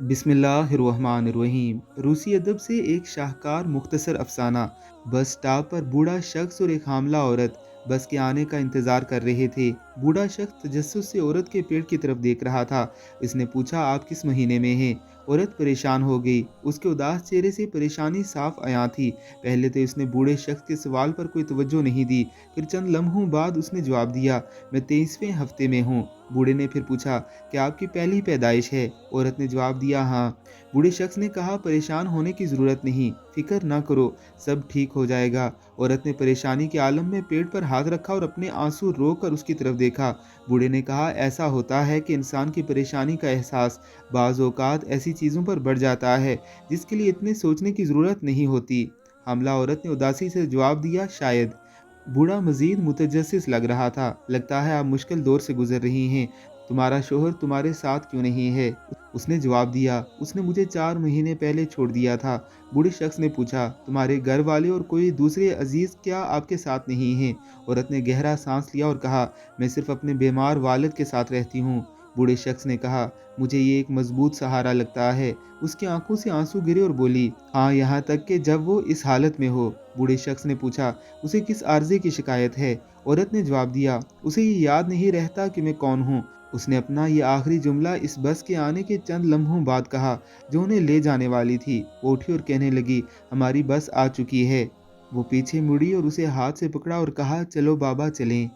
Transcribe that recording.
बिस्मिल्लाहिर्रहमानिर्रहीम। रूसी अदब से एक शाहकार मुख्तसर अफसाना। बस स्टॉप पर बूढ़ा शख्स और एक हामला औरत बस के आने का इंतज़ार कर रहे थे। बूढ़ा शख्स तजस्सुस से औरत के पेट की तरफ देख रहा था। इसने पूछा, आप किस महीने में हैं? औरत परेशान हो गई। उसके उदास चेहरे से परेशानी साफ आया थी। पहले तो उसने बूढ़े शख्स के सवाल पर कोई तवज्जो नहीं दी। फिर चंद लम्हों बाद उसने जवाब दिया, मैं 23वें हफ्ते में हूँ। बूढ़े ने फिर पूछा, क्या आपकी पहली पैदाइश है? औरत ने जवाब दिया, हाँ। बूढ़े शख्स ने कहा, परेशान होने की ज़रूरत नहीं, फिक्र ना करो, सब ठीक हो जाएगा। औरत ने परेशानी के आलम में पेट पर हाथ रखा और अपने आंसू रोक कर उसकी तरफ देखा। बूढ़े ने कहा, ऐसा होता है कि इंसान की परेशानी का एहसास बाज़ औक़ात ऐसी चीज़ों पर बढ़ जाता है जिसके लिए इतने सोचने की ज़रूरत नहीं होती। हमला औरत ने उदासी से जवाब दिया, शायद। बूढ़ा मजीद मुतजस्सिस लग रहा था। लगता है आप मुश्किल दौर से गुजर रही हैं। तुम्हारा शोहर तुम्हारे साथ क्यों नहीं है? उसने जवाब दिया, उसने मुझे 4 महीने पहले छोड़ दिया था। बूढ़े शख्स ने पूछा, तुम्हारे घर वाले और कोई दूसरे अजीज क्या आपके साथ नहीं हैं? औरत ने गहरा सांस लिया और कहा, मैं सिर्फ अपने बीमार वालिद के साथ रहती हूँ। बूढ़े शख्स ने कहा, मुझे ये एक मजबूत सहारा लगता है। उसकी आंखों से आंसू गिरे और बोली, हाँ, यहाँ तक कि जब वो इस हालत में हो। बूढ़े शख्स ने पूछा, उसे किस आर्जे की शिकायत है? औरत ने जवाब दिया, उसे ये याद नहीं रहता कि मैं कौन हूँ। उसने अपना ये आखिरी जुमला इस बस के आने के चंद लम्हों बाद कहा जो उन्हें ले जाने वाली थी। वो उठी और कहने लगी, हमारी बस आ चुकी है। वो पीछे मुड़ी और उसे हाथ से पकड़ा और कहा, चलो बाबा चलें।